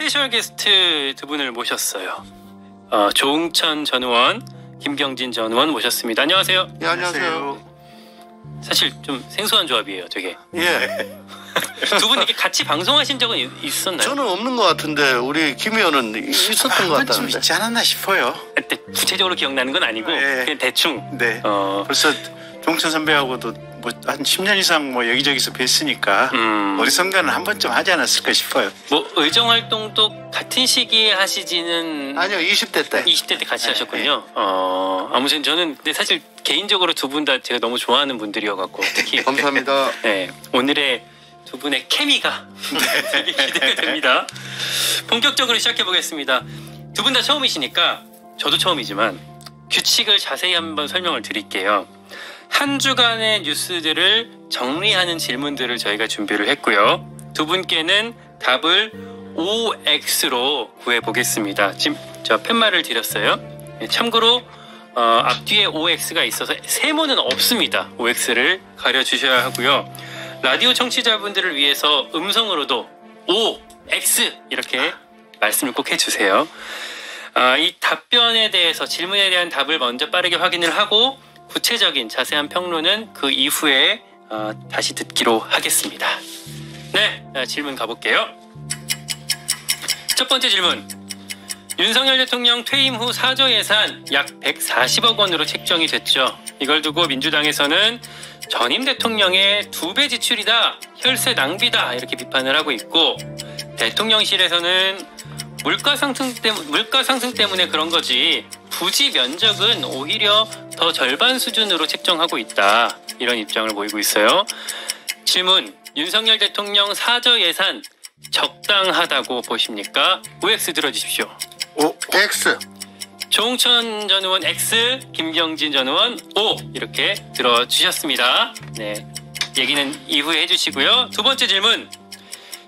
스페셜 게스트 두 분을 모셨어요. 조응천 전 의원, 김경진 전 의원 모셨습니다. 안녕하세요. 예, 안녕하세요. 사실 좀 생소한 조합이에요, 되게. 예. 두 분 이렇게 같이 방송하신 적은 있었나요? 저는 없는 것 같은데 우리 김 의원은 있었던 것 좀 같다는데. 있지 않았나 싶어요. 그때 구체적으로 기억나는 건 아니고 네. 그냥 대충. 네. 벌써 종천 선배하고도 뭐 한 10년 이상 뭐 여기저기서 뵀으니까 어디선가는 한 번쯤 하지 않았을까 싶어요. 뭐 의정 활동도 같은 시기에 하시지는 아니요, 20대 때. 20대 때 같이 하셨군요. 아무튼 저는 근데 사실 개인적으로 두 분 다 제가 너무 좋아하는 분들이어갖고 특히 감사합니다. 네, 오늘의 두 분의 케미가 되게 기대가 됩니다. 본격적으로 시작해 보겠습니다. 두 분 다 처음이시니까 저도 처음이지만 규칙을 자세히 한번 설명을 드릴게요. 한 주간의 뉴스들을 정리하는 질문들을 저희가 준비를 했고요. 두 분께는 답을 OX로 구해보겠습니다. 지금 저 팻말을 드렸어요. 참고로 앞뒤에 OX가 있어서 세모는 없습니다. OX를 가려주셔야 하고요. 라디오 청취자분들을 위해서 음성으로도 OX 이렇게 말씀을 꼭 해주세요. 이 답변에 대해서 질문에 대한 답을 먼저 빠르게 확인을 하고 구체적인 자세한 평론은 그 이후에 다시 듣기로 하겠습니다. 네, 질문 가볼게요. 첫 번째 질문. 윤석열 대통령 퇴임 후 사저 예산 약 140억 원으로 책정이 됐죠. 이걸 두고 민주당에서는 전임 대통령의 2배 지출이다, 혈세 낭비다 이렇게 비판을 하고 있고, 대통령실에서는 물가 상승 때문에 그런 거지 부지 면적은 오히려 더 절반 수준으로 책정하고 있다, 이런 입장을 보이고 있어요. 질문. 윤석열 대통령 사저 예산 적당하다고 보십니까? OX 들어주십시오. X. 조응천 전 의원 X, 김경진 전 의원 O 이렇게 들어주셨습니다. 네, 얘기는 이후에 해주시고요. 두 번째 질문.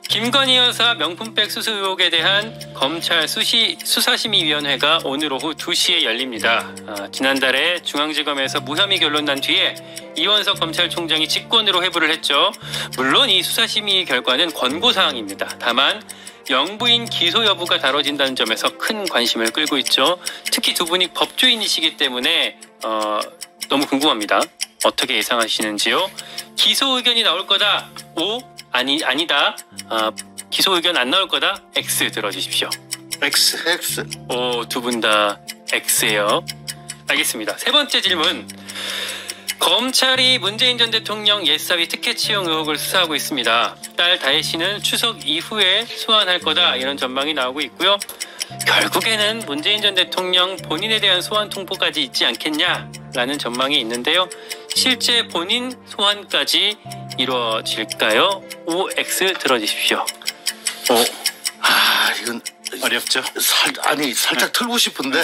김건희 여사 명품백 수수 의혹에 대한 검찰 수사심의위원회가 오늘 오후 2시에 열립니다. 지난달에 중앙지검에서 무혐의 결론 난 뒤에 이원석 검찰총장이 직권으로 회부를 했죠. 물론 이 수사심의 결과는 권고사항입니다. 다만 영부인 기소 여부가 다뤄진다는 점에서 큰 관심을 끌고 있죠. 특히 두 분이 법조인이시기 때문에 너무 궁금합니다. 어떻게 예상하시는지요? 기소 의견이 나올 거다. O. 아니다. 기소 의견 안 나올 거다. X 들어주십시오. X. 오, 두 분 다 X예요. 알겠습니다. 세 번째 질문. 검찰이 문재인 전 대통령 옛사위 특혜 채용 의혹을 수사하고 있습니다. 딸 다혜 씨는 추석 이후에 소환할 거다, 이런 전망이 나오고 있고요. 결국에는 문재인 전 대통령 본인에 대한 소환 통보까지 있지 않겠냐라는 전망이 있는데요. 실제 본인 소환까지 이루어질까요? OX 들어주십시오. 이건 어렵죠? 살짝 틀고 싶은데.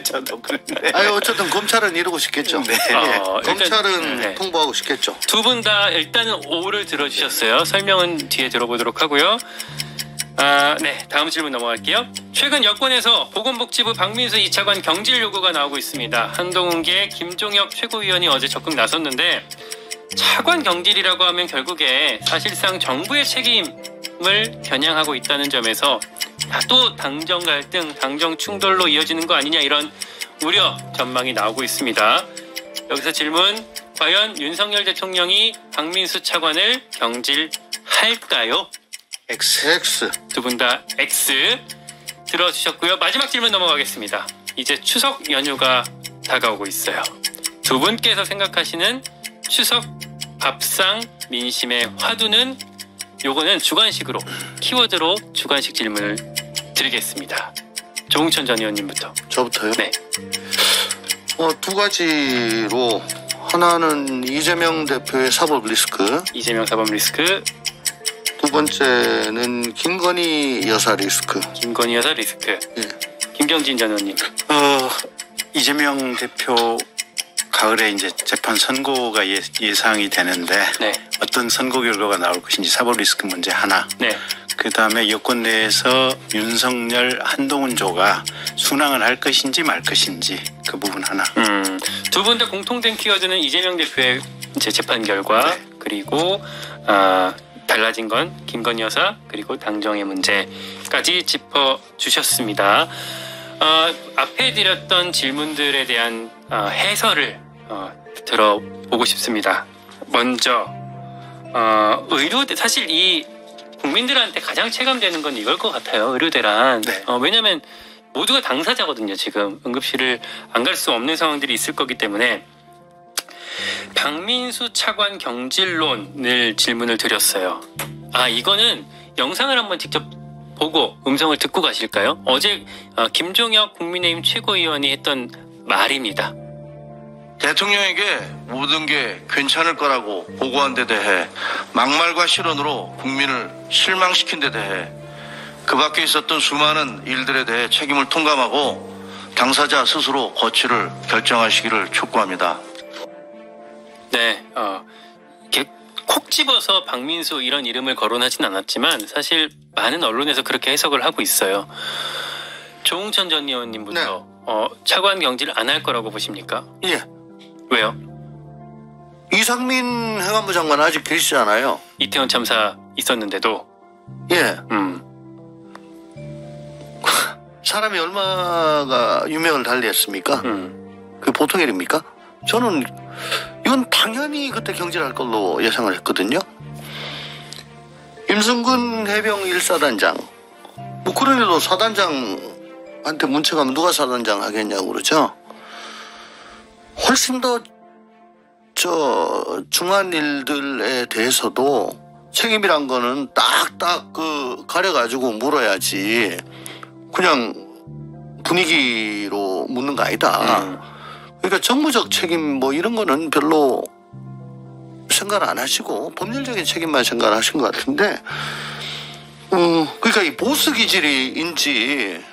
저도 그런데. 어쨌든 검찰은 이러고 싶겠죠. 네. 검찰은 네. 통보하고 싶겠죠. 두 분 다 일단은 O를 들어주셨어요. 설명은 뒤에 들어보도록 하고요. 네, 다음 질문 넘어갈게요. 최근 여권에서 보건복지부 박민수 2차관 경질 요구가 나오고 있습니다. 한동훈계 김종혁 최고위원이 어제 적극 나섰는데, 차관 경질이라고 하면 결국에 사실상 정부의 책임을 겨냥하고 있다는 점에서 또 당정 갈등, 당정 충돌로 이어지는 거 아니냐, 이런 우려 전망이 나오고 있습니다. 여기서 질문. 과연 윤석열 대통령이 박민수 차관을 경질할까요? X. 두 분 다 X 들어주셨고요. 마지막 질문 넘어가겠습니다. 이제 추석 연휴가 다가오고 있어요. 두 분께서 생각하시는 추석 밥상 민심의 화두는, 요거는 주관식으로, 키워드로 주관식 질문을 드리겠습니다. 조응천 전 의원님부터. 저부터요? 네. 두 가지로, 하나는 이재명 대표의 사법 리스크, 이재명 사법 리스크, 두 번째는 김건희 여사 리스크. 김건희 여사 리스크. 예. 김경진 전 의원님. 이재명 대표 가을에 이제 재판 선고가 예상이 되는데, 네. 어떤 선고 결과가 나올 것인지 사법 리스크 문제 하나. 네. 그 다음에 여권 내에서 윤석열 한동훈 조가 순항을 할 것인지 말 것인지, 그 부분 하나. 두 분 다 공통된 키워드는 이재명 대표의 이제 재판 결과, 네. 그리고 달라진 건 김건희 여사 그리고 당정의 문제까지 짚어주셨습니다. 앞에 드렸던 질문들에 대한 해설을 들어보고 싶습니다. 먼저 의료대, 사실 이 국민들한테 가장 체감되는 건 이걸 것 같아요. 의료대란. 네. 왜냐하면 모두가 당사자거든요. 지금 응급실을 안 갈 수 없는 상황들이 있을 거기 때문에. 박민수 차관 경질론을 질문을 드렸어요. 이거는 영상을 한번 직접 보고 음성을 듣고 가실까요? 어제 김종혁 국민의힘 최고위원이 했던 말입니다. 대통령에게 모든 게 괜찮을 거라고 보고한 데 대해 막말과 실언으로 국민을 실망시킨 데 대해 그 밖에 있었던 수많은 일들에 대해 책임을 통감하고 당사자 스스로 거취를 결정하시기를 촉구합니다. 네, 이렇게 콕 집어서 박민수 이런 이름을 거론하진 않았지만 사실 많은 언론에서 그렇게 해석을 하고 있어요. 조홍천 전 의원님부터 차관 경질 안 할 거라고 보십니까? 예. 왜요? 이상민 행안부 장관 아직 계시잖아요. 이태원 참사 있었는데도. 예. 사람이 얼마가 유명을 달리했습니까? 그게 보통 일입니까? 저는 이건 당연히 그때 경질할 걸로 예상을 했거든요. 임승근 해병 1사단장, 뭐 그런 일도 사단장한테 문체 가면 누가 사단장 하겠냐고 그러죠. 훨씬 더 중한 일들에 대해서도 책임이란 거는 딱딱 가려가지고 물어야지 그냥 분위기로 묻는 거 아니다. 그러니까 정무적 책임 뭐 이런 거는 별로 생각 안 하시고 법률적인 책임만 생각하신 것 같은데, 그러니까 이 보스 기질인지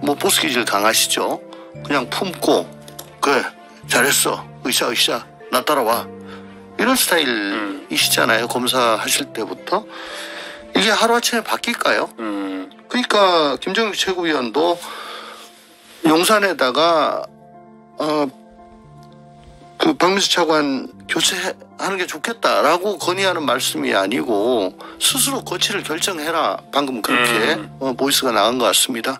뭐 보스 기질 강하시죠. 그냥 품고 그래 잘했어 의사 나 따라와 이런 스타일이시잖아요. 검사하실 때부터. 이게 하루아침에 바뀔까요? 그러니까 김정일 최고위원도 용산에다가 그 박민수 차관 교체하는 게 좋겠다라고 건의하는 말씀이 아니고 스스로 거취를 결정해라. 방금 그렇게 보이스가 나간 것 같습니다.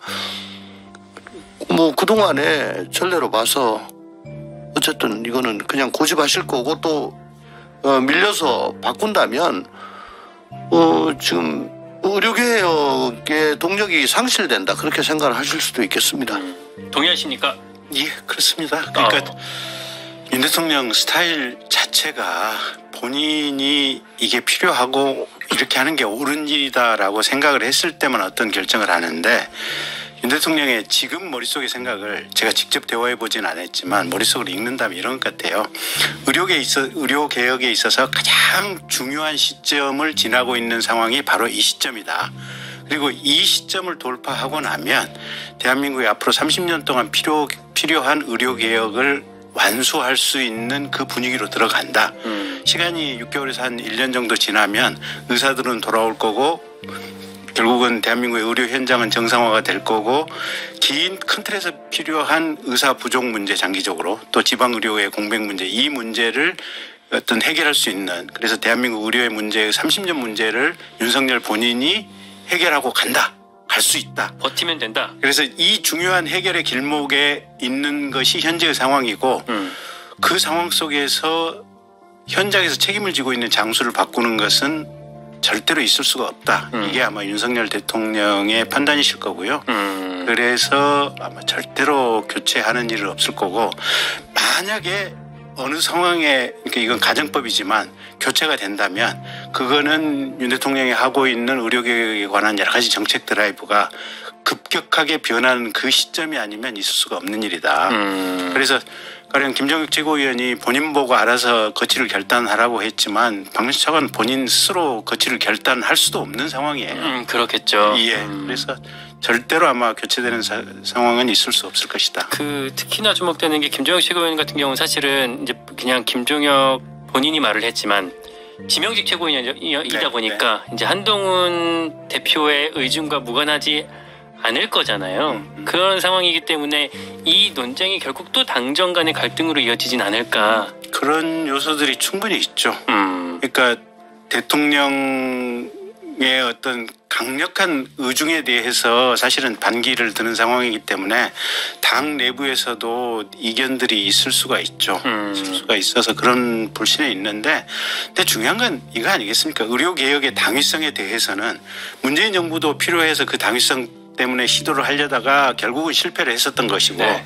뭐 그동안에 전례로 봐서 어쨌든 이거는 그냥 고집하실 거고 또 밀려서 바꾼다면 지금 의료개혁의 동력이 상실된다 그렇게 생각을 하실 수도 있겠습니다. 동의하십니까? 예, 그렇습니다. 그러니까 윤 대통령 스타일 자체가 본인이 이게 필요하고 이렇게 하는 게 옳은 일이다라고 생각을 했을 때만 어떤 결정을 하는데, 윤 대통령의 지금 머릿속의 생각을 제가 직접 대화해보진 않았지만 머릿속으로 읽는다면 이런 것 같아요. 의료개혁에 있어서 가장 중요한 시점을 지나고 있는 상황이 바로 이 시점이다. 그리고 이 시점을 돌파하고 나면 대한민국이 앞으로 30년 동안 필요한 의료개혁을 완수할 수 있는 그 분위기로 들어간다. 시간이 6개월에서 한 1년 정도 지나면 의사들은 돌아올 거고 결국은 대한민국의 의료 현장은 정상화가 될 거고 긴 큰 틀에서 필요한 의사 부족 문제 장기적으로 또 지방의료의 공백 문제 이 문제를 어떤 해결할 수 있는, 그래서 대한민국 의료의 문제의 30년 문제를 윤석열 본인이 해결하고 간다. 갈 수 있다. 버티면 된다. 그래서 이 중요한 해결의 길목에 있는 것이 현재의 상황이고 그 상황 속에서 현장에서 책임을 지고 있는 장수를 바꾸는 것은 절대로 있을 수가 없다. 이게 아마 윤석열 대통령의 판단이실 거고요. 그래서 아마 절대로 교체하는 일은 없을 거고, 만약에 어느 상황에, 그러니까 이건 가정법이지만 교체가 된다면 그거는 윤 대통령이 하고 있는 의료개혁에 관한 여러 가지 정책 드라이브가 급격하게 변하는 그 시점이 아니면 있을 수가 없는 일이다. 그래서 가령 김정일 최고위원이 본인 보고 알아서 거취를 결단하라고 했지만 박민수 차관 본인 스스로 거취를 결단할 수도 없는 상황이에요. 그렇겠죠. 예. 그래서 절대로 아마 교체되는 상황은 있을 수 없을 것이다. 특히나 주목되는 게 김종혁 최고위원 같은 경우는 사실은 이제 그냥 김종혁 본인이 말을 했지만 지명직 최고위원이다 네, 보니까 이제 한동훈 대표의 의중과 무관하지 않을 거잖아요. 그런 상황이기 때문에 이 논쟁이 결국 또 당정 간의 갈등으로 이어지진 않을까. 그런 요소들이 충분히 있죠. 그러니까 대통령의 어떤 강력한 의중에 대해서 사실은 반기를 드는 상황이기 때문에 당 내부에서도 이견들이 있을 수가 있죠. 있을 수가 있어서 그런 불신이 있는데, 근데 중요한 건 이거 아니겠습니까? 의료개혁의 당위성에 대해서는 문재인 정부도 필요해서 그 당위성 때문에 시도를 하려다가 결국은 실패를 했었던 것이고, 네.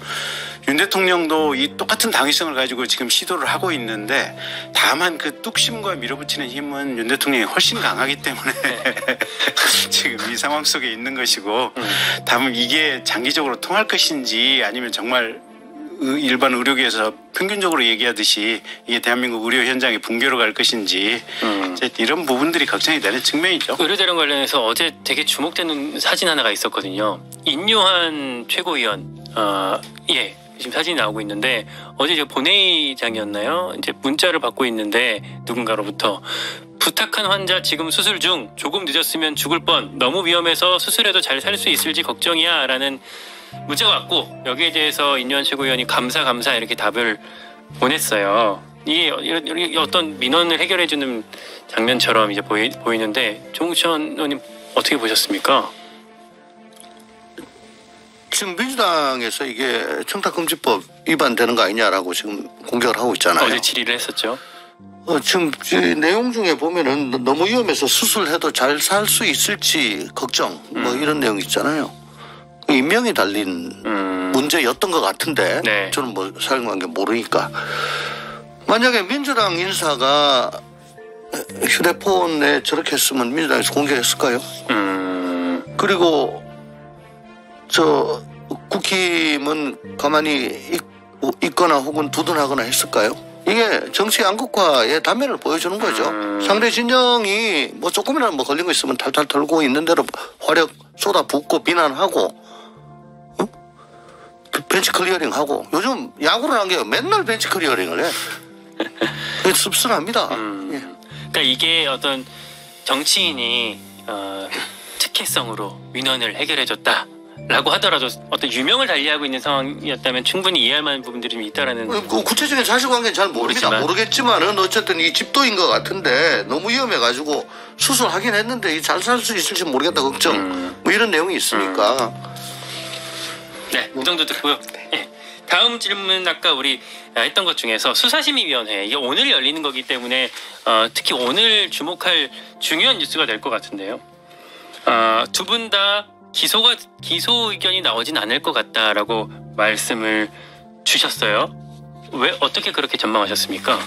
윤 대통령도 이 똑같은 당위성을 가지고 지금 시도를 하고 있는데, 다만 그 뚝심과 밀어붙이는 힘은 윤 대통령이 훨씬 강하기 때문에 지금 이 상황 속에 있는 것이고, 다만 이게 장기적으로 통할 것인지 아니면 정말 일반 의료계에서 평균적으로 얘기하듯이 이게 대한민국 의료 현장에 붕괴로 갈 것인지 이런 부분들이 걱정이 되는 측면이죠. 의료대란 관련해서 어제 되게 주목되는 사진 하나가 있었거든요. 인요한 최고위원, 예, 지금 사진이 나오고 있는데, 어제 저 본회의장이었나요? 이제 문자를 받고 있는데 누군가로부터 부탁한 환자 지금 수술 중, 조금 늦었으면 죽을 뻔, 너무 위험해서 수술해도 잘 살 수 있을지 걱정이야 라는 문자가 왔고, 여기에 대해서 인요한 최고위원이 감사 이렇게 답을 보냈어요. 이게 어떤 민원을 해결해주는 장면처럼 이제 보이는데, 정우천 의원님 어떻게 보셨습니까? 지금 민주당에서 이게 청탁금지법 위반되는 거 아니냐라고 지금 공격을 하고 있잖아요. 어제 질의를 했었죠. 지금 내용 중에 보면은 너무 위험해서 수술해도 잘 살 수 있을지 걱정 뭐 이런 내용 있잖아요. 인명이 달린 문제였던 것 같은데, 네. 저는 뭐 사용한 게 모르니까. 만약에 민주당 인사가 휴대폰에 저렇게 했으면 민주당에서 공개했을까요? 그리고 저 국힘은 가만히 있거나 혹은 두둔하거나 했을까요? 이게 정치 양극화의 단면을 보여주는 거죠. 상대 진영이 뭐 조금이라도 뭐 걸린 거 있으면 탈탈 털고 있는 대로 화력 쏟아붓고 비난하고, 벤치 클리어링하고. 요즘 야구를 한 게 맨날 벤치 클리어링을 해. 그게 씁쓸합니다. 예. 그러니까 이게 어떤 정치인이 특혜성으로 민원을 해결해줬다라고 하더라도 어떤 유명을 달리하고 있는 상황이었다면 충분히 이해할 만한 부분들이 좀 있다라는. 그 구체적인 사실관계는 잘 모르겠지만은 어쨌든 이 집도인 것 같은데 너무 위험해가지고 수술하긴 했는데 잘 살 수 있을지 모르겠다 걱정. 뭐 이런 내용이 있으니까. 네, 이 정도 듣고요. 네. 다음 질문, 아까 우리 했던 것 중에서 수사심의위원회, 이게 오늘 열리는 거기 때문에 특히 오늘 주목할 중요한 뉴스가 될 것 같은데요. 두 분 다 기소 의견이 나오진 않을 것 같다라고 말씀을 주셨어요. 왜, 어떻게 그렇게 전망하셨습니까?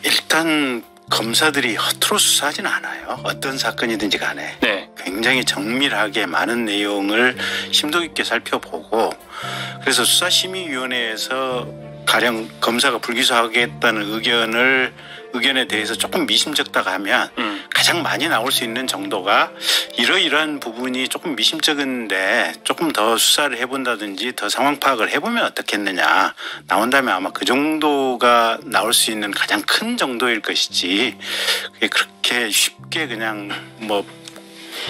일단 검사들이 허투루 수사하진 않아요. 어떤 사건이든지 간에. 네. 굉장히 정밀하게 많은 내용을 심도 깊게 살펴보고, 그래서 수사심의위원회에서 가령 검사가 불기소하겠다는 의견에 대해서 조금 미심쩍다가 하면 가장 많이 나올 수 있는 정도가 이러이러한 부분이 조금 미심쩍은데 조금 더 수사를 해본다든지 더 상황 파악을 해보면 어떻겠느냐 나온다면 아마 그 정도가 나올 수 있는 가장 큰 정도일 것이지, 그게 그렇게 쉽게 그냥 뭐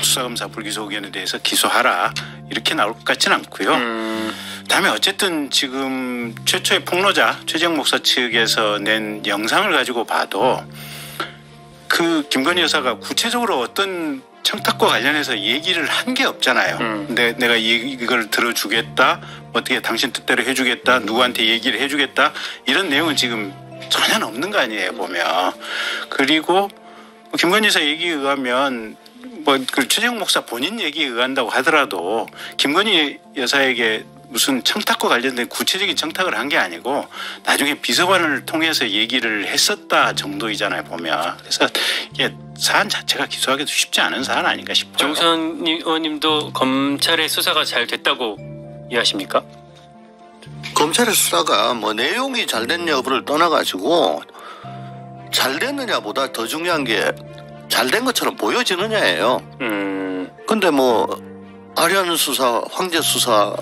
수사검사 불기소 의견에 대해서 기소하라 이렇게 나올 것 같지는 않고요. 다음에 어쨌든 지금 최초의 폭로자 최재형 목사 측에서 낸 영상을 가지고 봐도 그 김건희 여사가 구체적으로 어떤 청탁과 관련해서 얘기를 한 게 없잖아요. 근데 내가 이걸 들어주겠다, 어떻게 당신 뜻대로 해주겠다, 누구한테 얘기를 해주겠다, 이런 내용은 지금 전혀 없는 거 아니에요 보면. 그리고 김건희 여사 얘기에 의하면 뭐 그 최재형 목사 본인 얘기에 의한다고 하더라도 김건희 여사에게 무슨 청탁과 관련된 구체적인 청탁을 한 게 아니고 나중에 비서관을 통해서 얘기를 했었다 정도이잖아요 보면. 그래서 이게 사안 자체가 기소하기도 쉽지 않은 사안 아닌가 싶어요. 정우천 의원님도 검찰의 수사가 잘 됐다고 이해하십니까? 검찰의 수사가 뭐 내용이 잘 됐냐 여부를 떠나가지고 잘 됐느냐보다 더 중요한 게 잘 된 것처럼 보여지느냐예요. 근데 뭐 아련 수사, 황제 수사,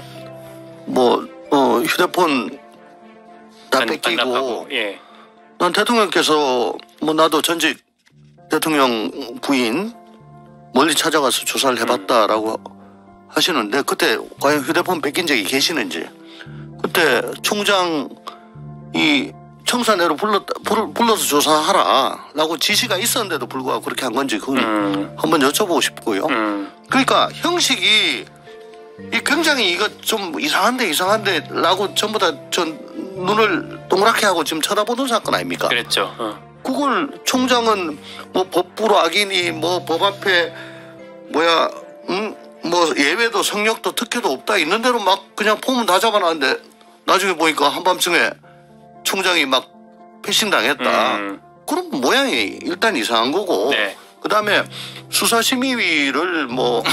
뭐 휴대폰 다 뺏기고, 예. 난 대통령께서 뭐 나도 전직 대통령 부인 멀리 찾아가서 조사를 해봤다라고 하시는데, 그때 과연 휴대폰 뺏긴 적이 계시는지, 그때 총장이 청사내로 불러서 조사하라라고 지시가 있었는데도 불구하고 그렇게 한 건지 그건 한번 여쭤보고 싶고요. 그러니까 형식이 굉장히 이거 좀 이상한데라고 전부 다 전 눈을 동그랗게 하고 지금 쳐다보는 사건 아닙니까? 그랬죠. 그걸 총장은 뭐 법부로 악인이 뭐 법 앞에 뭐 예외도 성역도 특혜도 없다 있는 대로 막 그냥 폼은 다 잡아놨는데 나중에 보니까 한밤중에 총장이 막 패싱 당했다. 그럼 모양이 일단 이상한 거고. 네. 그다음에 수사심의위를 뭐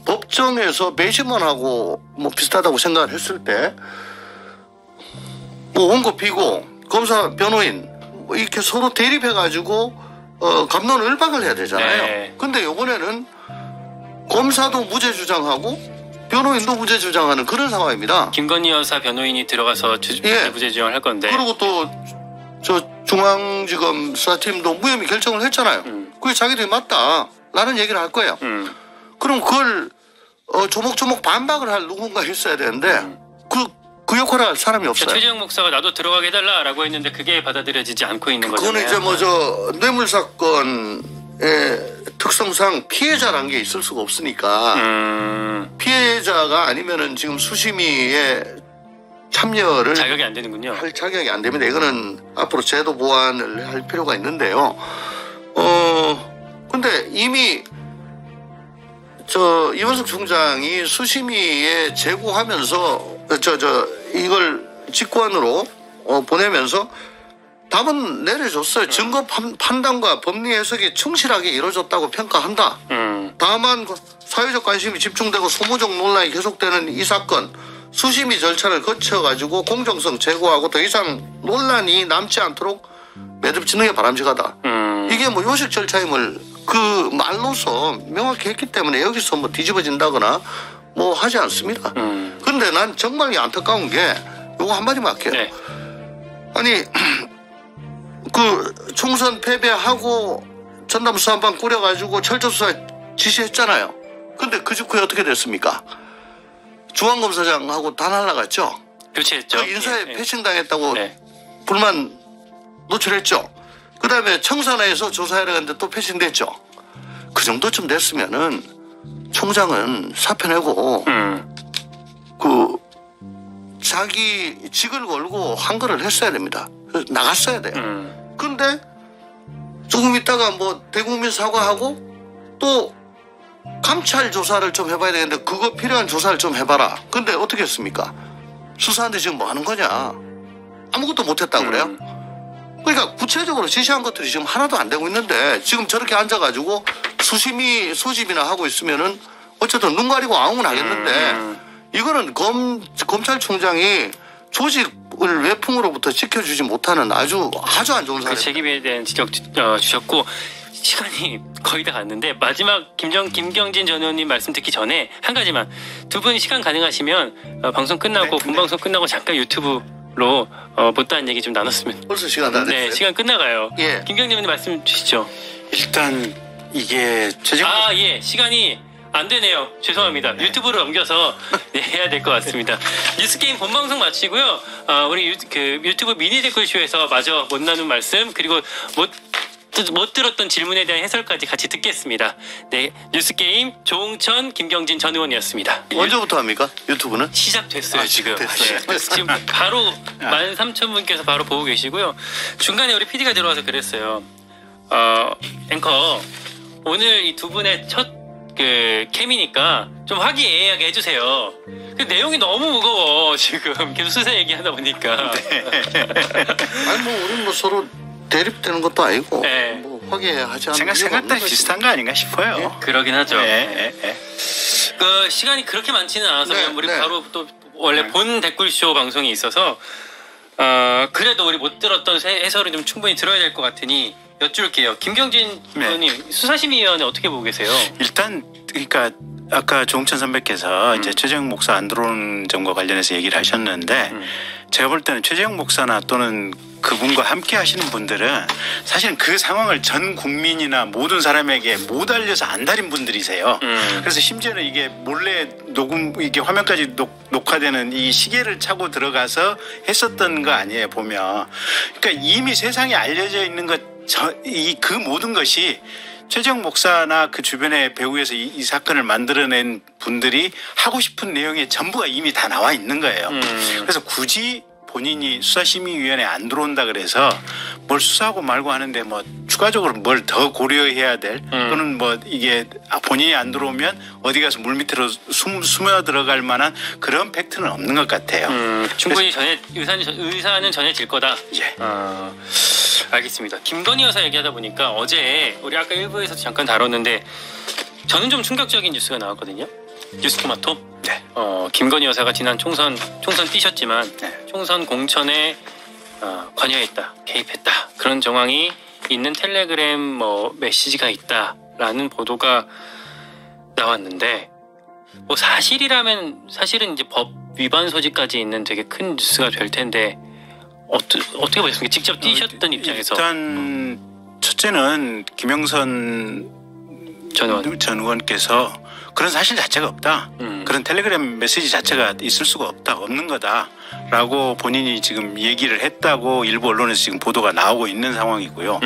법정에서 배심원 하고 뭐 비슷하다고 생각을 했을 때 뭐 원고 피고 검사 변호인 뭐 이렇게 서로 대립해가지고 갑론을박을 해야 되잖아요. 네. 근데 이번에는 검사도 무죄 주장하고 변호인도 무죄 주장하는 그런 상황입니다. 김건희 여사 변호인이 들어가서 무죄 주장을 할 건데. 그리고 또 저 중앙지검 수사팀도 무혐의 결정을 했잖아요. 그게 자기들이 맞다라는 얘기를 할 거예요. 그럼 그걸 조목조목 반박을 할 누군가 있어야 되는데 그 역할을 할 사람이 없어요. 최재형 목사가 나도 들어가게 해달라라고 했는데 그게 받아들여지지 않고 있는 거잖아요. 그거는 이제 뭐 저 뇌물 사건의 특성상 피해자라는 게 있을 수가 없으니까 피해자가 아니면은 지금 수심위에 참여를 자격이 안 되는군요. 할 자격이 안 됩니다. 이거는 앞으로 제도 보완을 할 필요가 있는데요. 근데 이미 이원석 총장이 수심위에 제고하면서 이걸 직권으로 보내면서 답은 내려줬어요. 증거 판단과 법리 해석이 충실하게 이루어졌다고 평가한다. 다만 사회적 관심이 집중되고 소모적 논란이 계속되는 이 사건 수심위 절차를 거쳐가지고 공정성 제고하고 더 이상 논란이 남지 않도록 매듭짓는 게 바람직하다. 이게 뭐 요식 절차임을 그 말로서 명확히 했기 때문에 여기서 뭐 뒤집어진다거나 뭐 하지 않습니다. 근데 난 정말 안타까운 게 요거 한마디만 할게요. 네. 아니 그 총선 패배하고 전담수사반 꾸려가지고 철저수사 지시했잖아요. 근데 그 직후에 어떻게 됐습니까? 중앙검사장하고 다 날라갔죠. 교체했죠. 그 인사에 예. 패싱당했다고 네. 불만 노출했죠. 그 다음에 청사내에서 조사하려 했는데 또 패싱됐죠. 그 정도쯤 됐으면은 총장은 사표 내고 그 자기 직을 걸고 한거를 했어야 됩니다. 나갔어야 돼요. 근데 조금 있다가 뭐 대국민 사과하고 또 감찰 조사를 좀 해봐야 되는데 그거 필요한 조사를 좀 해봐라. 근데 어떻게 했습니까? 수사하는데 지금 뭐 하는 거냐? 아무것도 못했다고 그래요? 그러니까 구체적으로 지시한 것들이 지금 하나도 안 되고 있는데 지금 저렇게 앉아가지고 수심이 소집이나 하고 있으면은 어쨌든 눈 가리고 아웅은 하겠는데 이거는 검찰총장이 조직을 외풍으로부터 지켜주지 못하는 아주 안 좋은 사례. 그 책임에 대한 지적 주셨고 시간이 거의 다 갔는데 마지막 김경진 전 의원님 말씀 듣기 전에 한 가지만 두 분 시간 가능하시면 방송 끝나고 본방송 끝나고 잠깐 유튜브로 못다한 얘기 좀 나눴으면. 벌써 시간 다 됐어요. 네, 시간 끝나가요. 예. 김경진 의원님 말씀 주시죠. 일단 이게 예, 시간이 안 되네요. 죄송합니다. 유튜브로 넘겨서 네, 해야 될 것 같습니다. 뉴스게임 본방송 마치고요. 우리 유튜브 미니 댓글쇼에서 마저 못 나눈 말씀 그리고 못 들었던 질문에 대한 해설까지 같이 듣겠습니다. 네, 뉴스게임 조홍천, 김경진 전 의원이었습니다. 언제부터 합니까? 유튜브는? 시작됐어요, 지금. 됐어요. 지금 바로 13,000분께서 바로 보고 계시고요. 중간에 우리 PD가 들어와서 그랬어요. 앵커, 오늘 이 두 분의 첫 캠이니까 좀 화기애애하게 해주세요. 그 내용이 너무 무거워, 지금. 계속 수사 얘기하다 보니까. 아니, 뭐, 우리는 뭐 서로 대립되는 것도 아니고 네. 뭐 화기애애하지 않는 생각들이 비슷한 거 아닌가 싶어요. 그러긴 하죠. 예. 그 시간이 그렇게 많지는 않아서 네, 우리 네. 바로 또 원래 본 댓글쇼 방송이 있어서 그래도 우리 못 들었던 해설은 좀 충분히 들어야 될 것 같으니 여쭐게요. 김경진 의원님 수사심의위원회 어떻게 보고 계세요? 일단 그러니까 아까 조홍천 선배께서 이제 최재형 목사 안 들어오는 점과 관련해서 얘기를 하셨는데 제가 볼 때는 최재형 목사나 또는 그분과 함께 하시는 분들은 사실은 그 상황을 전 국민이나 모든 사람에게 못 알려서 안달인 분들이세요. 그래서 심지어는 이게 몰래 녹음, 이게 화면까지 녹화되는 이 시계를 차고 들어가서 했었던 거 아니에요, 보면. 그러니까 이미 세상에 알려져 있는 그 모든 것이 최재형 목사나 그 주변의 배후에서 이 사건을 만들어낸 분들이 하고 싶은 내용이 전부가 이미 다 나와 있는 거예요. 그래서 굳이 본인이 수사심의위원회에 안 들어온다 그래서 뭘 수사하고 말고 하는데 뭐 추가적으로 뭘 더 고려해야 될 또는 뭐 이게 본인이 안 들어오면 어디 가서 물밑으로 숨어 들어갈 만한 그런 팩트는 없는 것 같아요. 충분히 의사는 전해질 거다. 예. 알겠습니다. 김건희 여사 얘기하다 보니까 어제 우리 아까 1부에서도 잠깐 다뤘는데 저는 좀 충격적인 뉴스가 나왔거든요. 뉴스토마토. 네. 김건희 여사가 지난 총선 뛰셨지만 네. 총선 공천에 관여했다, 개입했다 그런 정황이 있는 텔레그램 메시지가 있다라는 보도가 나왔는데 뭐 사실이라면 사실은 이제 법 위반 소지까지 있는 되게 큰 뉴스가 될 텐데 어떻게 보셨습니까? 직접 뛰셨던 입장에서. 일단 첫째는 김영선 전 의원께서 그런 사실 자체가 없다. 그런 텔레그램 메시지 자체가 있을 수가 없다. 없는 거다라고 본인이 지금 얘기를 했다고 일부 언론에서 지금 보도가 나오고 있는 상황이고요.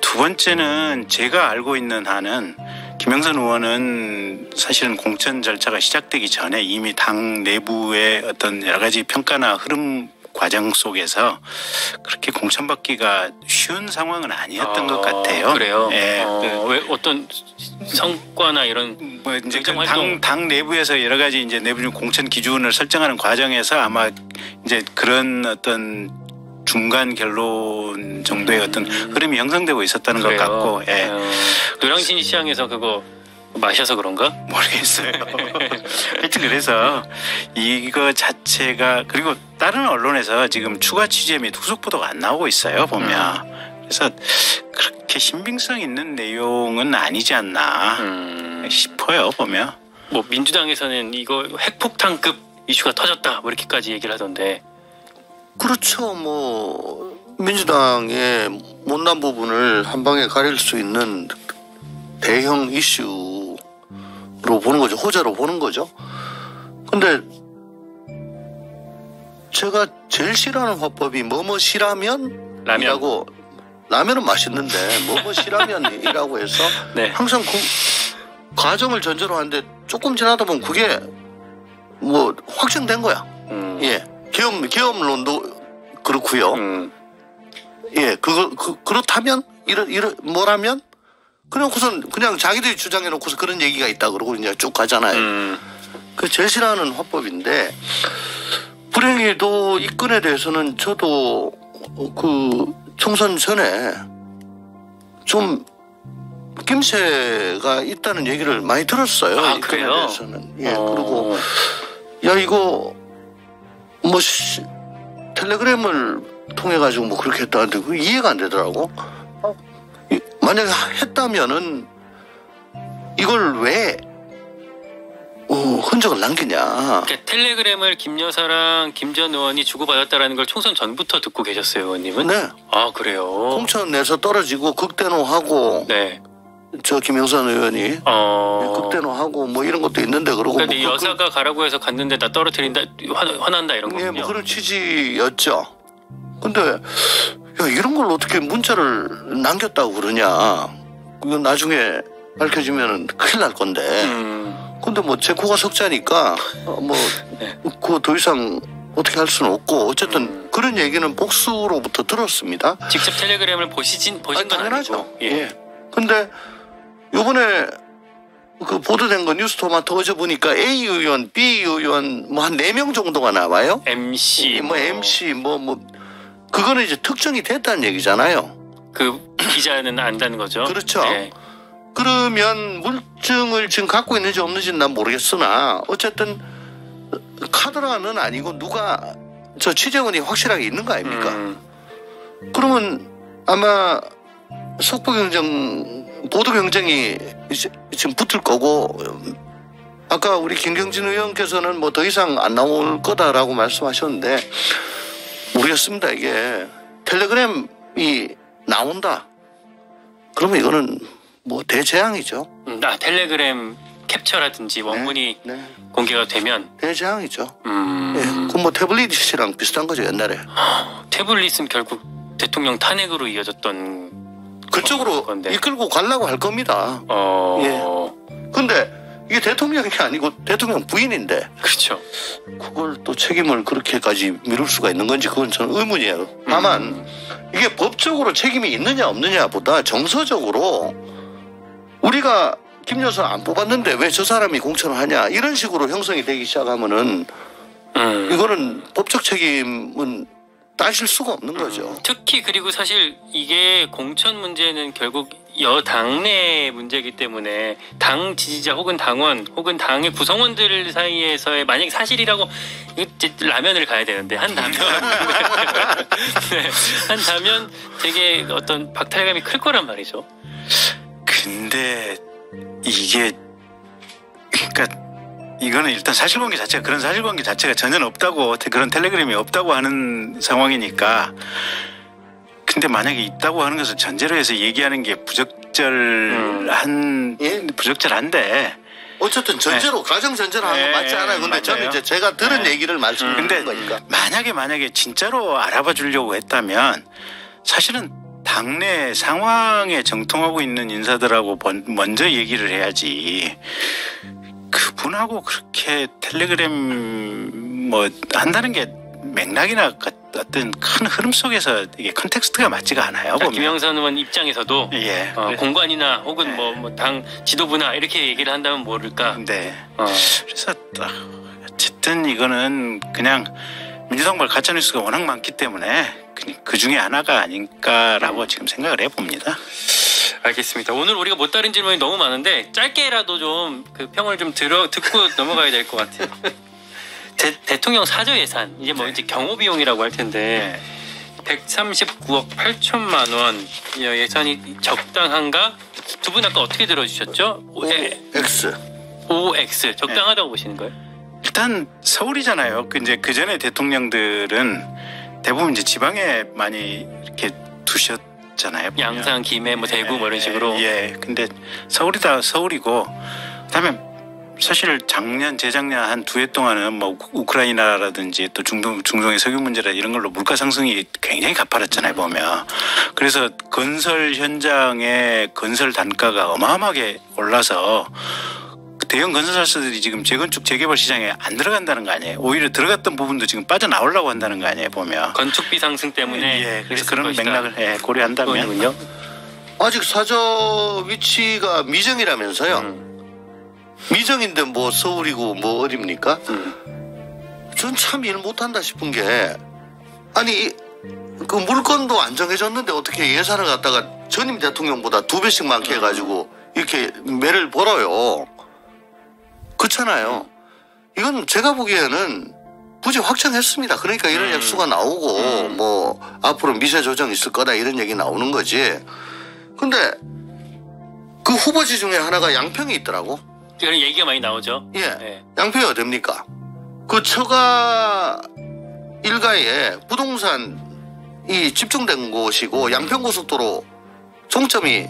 두 번째는 제가 알고 있는 한은 김영선 의원은 사실은 공천 절차가 시작되기 전에 이미 당 내부의 어떤 여러 가지 평가나 흐름 과정 속에서 그렇게 공천받기가 쉬운 상황은 아니었던 것 같아요. 그래요? 예. 왜 어떤 성과나 이런 뭐 이제 활동 당 내부에서 여러 가지 이제 내부적 공천 기준을 설정하는 과정에서 아마 이제 그런 어떤 중간 결론 정도의 어떤 흐름이 형성되고 있었다는 것 같고, 예. 노량진 시장에서 그거 마셔서 그런가? 모르겠어요. 하여튼 그래서 이거 자체가 그리고 다른 언론에서 지금 추가 취재 및 후속 보도가 안 나오고 있어요, 보면. 그래서 그렇게 신빙성 있는 내용은 아니지 않나 싶어요, 보면. 뭐 민주당에서는 이거 핵폭탄급 이슈가 터졌다 뭐 이렇게까지 얘기를 하던데. 그렇죠. 뭐 민주당의 못난 부분을 한 방에 가릴 수 있는 대형 이슈로 보는 거죠. 호재로 보는 거죠. 근데 제가 제일 싫어하는 화법이 뭐뭐시라면이라고 라면은 맛있는데 뭐뭐시라면이라고 해서 네. 항상 그 과정을 전제로 하는데 조금 지나다 보면 그게 뭐 확정된 거야. 예. 계엄론도 그렇고요. 예. 그렇다면 뭐라면 그냥 그냥 자기들이 주장해 놓고서 그런 얘기가 있다 그러고 이제 쭉 가잖아요. 그 제일 싫어하는 화법인데 불행히도 이 건에 대해서는 저도 그 총선 전에 좀 낌새가 있다는 얘기를 많이 들었어요. 아, 이 건에 그래요? 대해서는. 예. 그리고 야 이거 뭐 텔레그램을 통해 가지고 뭐 그렇게 했다는데 그 이해가 안 되더라고. 만약에 했다면은 이걸 왜 흔적을 남기냐. 그러니까 텔레그램을 김 여사랑 김 전 의원이 주고받았다라는 걸 총선 전부터 듣고 계셨어요, 의원님은? 네. 아, 그래요? 공천 내서 떨어지고 극대노하고 네. 저 김영선 의원이 극대노하고 뭐 이런 것도 있는데 그러고 그러니까 뭐 여사가 가라고 해서 갔는데 나 떨어뜨린다 화난다 이런 거군요. 예, 뭐 그런 취지였죠. 근데 야 이런 걸 어떻게 문자를 남겼다고 그러냐. 이거 나중에 밝혀지면은 큰일 날 건데. 근데 뭐 제 코가 석자니까 뭐 그거 더 이상 어떻게 할 수는 없고 어쨌든 그런 얘기는 복수로부터 들었습니다. 직접 텔레그램을 보신 건 당연하죠. 아니고. 예. 근데 요번에 그 보도된 거 뉴스토마토 어제 보니까 A 의원, B 의원 뭐 한 4명 정도가 나와요. MC MC 그거는 이제 특정이 됐다는 얘기잖아요. 그 기자는 안다는 거죠. 그렇죠. 네. 그러면 물증을 지금 갖고 있는지 없는지는 난 모르겠으나 어쨌든 카드라는 아니고 누가 저 취재원이 확실하게 있는 거 아닙니까? 그러면 아마 속보 경쟁, 보도 경쟁이 지금 붙을 거고 아까 우리 김경진 의원께서는 뭐 더 이상 안 나올 거다라고 말씀하셨는데 모르겠습니다. 이게 텔레그램이 나온다. 그러면 이거는 뭐 대재앙이죠. 텔레그램 캡처라든지 원문이 네. 공개가 되면 대재앙이죠. 예, 그 뭐 태블릿이랑 비슷한 거죠 옛날에. 태블릿은 결국 대통령 탄핵으로 이어졌던 그쪽으로 건데. 이끌고 가려고 할 겁니다. 예. 근데 이게 대통령이 아니고 대통령 부인인데 그렇죠. 그걸 또 책임을 그렇게까지 미룰 수가 있는 건지 그건 저는 의문이에요. 다만 이게 법적으로 책임이 있느냐 없느냐보다 정서적으로 우리가 김 여사 안 뽑았는데 왜 저 사람이 공천을 하냐 이런 식으로 형성이 되기 시작하면은 이거는 법적 책임은 따질 수가 없는 거죠. 특히 그리고 사실 이게 공천 문제는 결국 여당 내 문제이기 때문에 당 지지자 혹은 당원 혹은 당의 구성원들 사이에서의 만약에 사실이라고 이제 라면을 가야 되는데 한다면 네, 한다면 되게 어떤 박탈감이 클 거란 말이죠. 근데 이게 그러니까 이거는 일단 사실관계 자체가 그런 사실관계 자체가 전혀 없다고 그런 텔레그램이 없다고 하는 상황이니까 근데 만약에 있다고 하는 것을 전제로 해서 얘기하는 게 부적절한데 어쨌든 전제로 가정 전제로 하는 거 맞지 않아요. 근데 맞아요. 저는 이제 제가 들은 얘기를 말씀드리는 근데 거니까. 만약에 진짜로 알아봐 주려고 했다면 사실은 당내 상황에 정통하고 있는 인사들하고 먼저 얘기를 해야지. 그분하고 그렇게 텔레그램 뭐 한다는 게 맥락이나 어떤 큰 흐름 속에서 이게 컨텍스트가 맞지가 않아요. 보면. 김영선 의원 입장에서도 예. 공관이나 혹은 뭐 당 지도부나 이렇게 얘기를 한다면 모를까. 네. 그래서 어쨌든 이거는 그냥 민주당발 가짜뉴스가 워낙 많기 때문에 그 중에 하나가 아닐까라고 지금 생각을 해봅니다. 알겠습니다. 오늘 우리가 못 다른 질문이 너무 많은데 짧게라도 좀 그 평을 좀 듣고 넘어가야 될 것 같아요. 대통령 사저 예산 이제 뭐 이제 경호 비용이라고 할 텐데 139억 8천만 원 예산이 적당한가? 두 분 아까 어떻게 들어주셨죠? OX 적당하다고 보시는 거예요? 일단 서울이잖아요. 이제 그 전에 대통령들은 대부분 이제 지방에 많이 이렇게 두셨잖아요. 양산, 김해, 뭐 대구 뭐 이런 식으로. 예. 근데 서울이고 그다음에 사실 작년, 재작년 한 두 해 동안은 뭐 우크라이나라든지 또 중동의 석유 문제라 이런 걸로 물가 상승이 굉장히 가파랐잖아요, 보면. 그래서 건설 현장의 건설 단가가 어마어마하게 올라서 대형 건설사들이 지금 재건축, 재개발 시장에 안 들어간다는 거 아니에요. 오히려 들어갔던 부분도 지금 빠져나오려고 한다는 거 아니에요, 보면. 건축비 상승 때문에. 예, 그래서 그런 맥락을 고려한다면요. 아직 사저 위치가 미정이라면서요. 미정인데 뭐 서울이고 뭐 어딥니까? 전 참 일 못한다 싶은 게 아니 그 물건도 안 정해졌는데 어떻게 예산을 갖다가 전임 대통령보다 2배씩 많게 해가지고 이렇게 매를 벌어요. 그렇잖아요. 이건 제가 보기에는 부지 확정했습니다. 그러니까 이런 액수가 나오고 뭐 앞으로 미세 조정 있을 거다 이런 얘기 나오는 거지. 근데 그 후보지 중에 하나가 양평이 있더라고. 그런 얘기가 많이 나오죠. 예. 네. 양평이 어딥니까? 그 처가 일가에 부동산이 집중된 곳이고 양평고속도로 종점이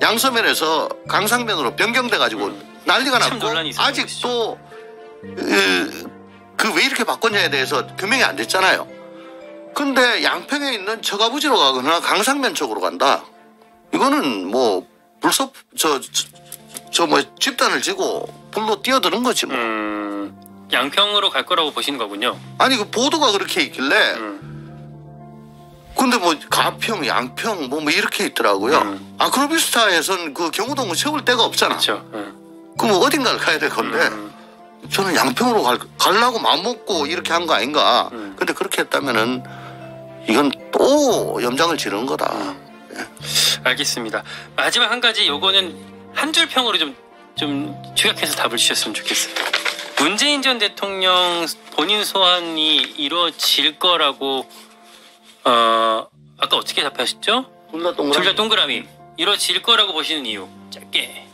양서면에서 강상면으로 변경돼 가지고 난리가 났고 아직도 그 왜 이렇게 바꿨냐에 대해서 규명이 안 됐잖아요. 근데 양평에 있는 처가부지로 가거나 강상면 쪽으로 간다. 이거는 뭐 불법 뭐 집단을 지고 불로 뛰어드는 거지 뭐. 양평으로 갈 거라고 보시는 거군요. 아니 그 보도가 그렇게 있길래. 근데 뭐 가평, 양평 뭐 이렇게 있더라고요. 아크로비스타에선 그 경우동은 세울 데가 없잖아. 그렇죠. 그럼 어딘가를 가야 될 건데 저는 양평으로 가려고 마음먹고 이렇게 한 거 아닌가. 근데 그렇게 했다면은 이건 또 염장을 지르는 거다. 알겠습니다. 마지막 한 가지 요거는 한 줄 평으로 좀 축약해서 답을 주셨으면 좋겠어요. 문재인 전 대통령 본인 소환이 이루어질 거라고 아까 어떻게 답하셨죠? 둘 다 동그라미. 이루어질 거라고 보시는 이유 짧게.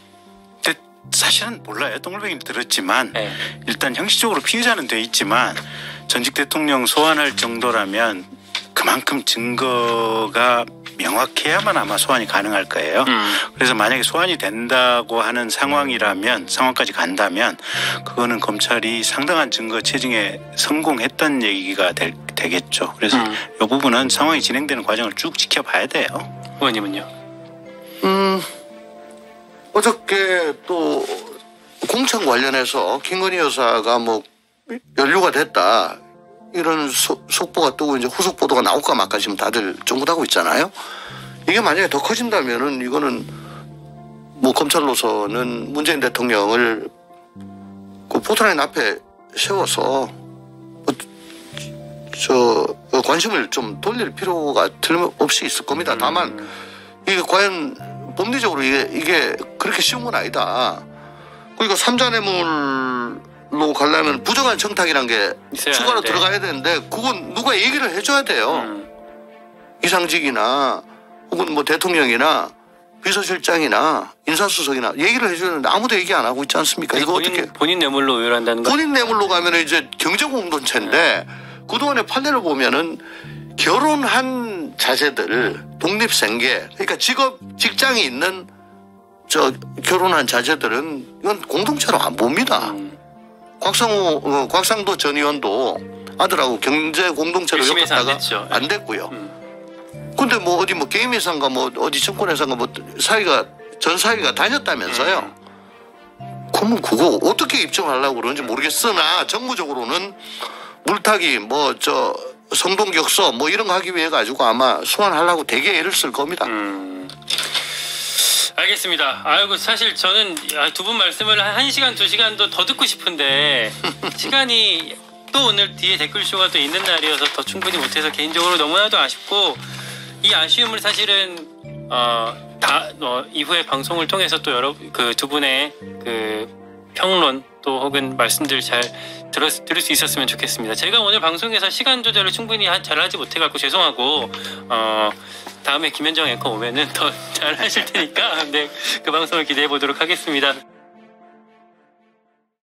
근데 사실은 몰라요. 동글뱅이 들었지만 네. 일단 형식적으로 피의자는 돼 있지만 전직 대통령 소환할 정도라면 그만큼 증거가 명확해야만 아마 소환이 가능할 거예요. 그래서 만약에 소환이 된다고 하는 상황까지 간다면 그거는 검찰이 상당한 증거 채증에 성공했다는 얘기가 되겠죠. 그래서 이 부분은 상황이 진행되는 과정을 쭉 지켜봐야 돼요. 의원님은요? 어저께 또 공천 관련해서 김건희 여사가 뭐 연루가 됐다 이런 속보가 뜨고 이제 후속 보도가 나올까 말까 지금 다들 쫑긋하고 있잖아요. 이게 만약에 더 커진다면은 이거는 뭐 검찰로서는 문재인 대통령을 그 포토라인 앞에 세워서 관심을 좀 돌릴 필요가 틀림없이 있을 겁니다. 다만 이게 과연 법리적으로 이게 그렇게 쉬운 건 아니다. 그리고 삼자뇌물로 가려면 부정한 청탁이란 게 추가로 들어가야 되는데 그건 누가 얘기를 해줘야 돼요. 이상직이나 혹은 뭐 대통령이나 비서실장이나 인사수석이나 얘기를 해줘야 되는데 아무도 얘기 안 하고 있지 않습니까? 이거 어떻게 본인 뇌물로 의뢰한다는 거? 본인 뇌물로 가면 이제 경제공동체인데 그동안의 판례를 보면은 결혼한 자제들 독립생계 그러니까 직장이 있는 결혼한 자제들은 이건 공동체로 안 봅니다. 곽상도 전 의원도 아들하고 경제 공동체로 엮었다가 안 됐고요. 근데 뭐 어디 뭐 게임 회사인가 뭐 어디 증권회사인가 뭐 전 사위가 다녔다면서요. 그러면 그거 어떻게 입증하려고 그러는지 모르겠으나 정무적으로는 물타기 뭐 성동격서 뭐 이런 거 하기 위해 가지고 아마 소환하려고 되게 애를 쓸 겁니다. 알겠습니다. 아이고 사실 저는 두 분 말씀을 1시간 2시간도 더 듣고 싶은데 시간이 또 오늘 뒤에 댓글쇼가 또 있는 날이어서 더 충분히 못해서 개인적으로 너무나도 아쉽고 이 아쉬움을 사실은 이후에 방송을 통해서 또 그 두 분의 그 평론 또 혹은 말씀들 잘 들을 수 있었으면 좋겠습니다. 제가 오늘 방송에서 시간 조절을 충분히 잘하지 못해갖고 죄송하고 다음에 김현정 앵커 오면은 더 잘 하실 테니까 네, 그 방송을 기대해 보도록 하겠습니다.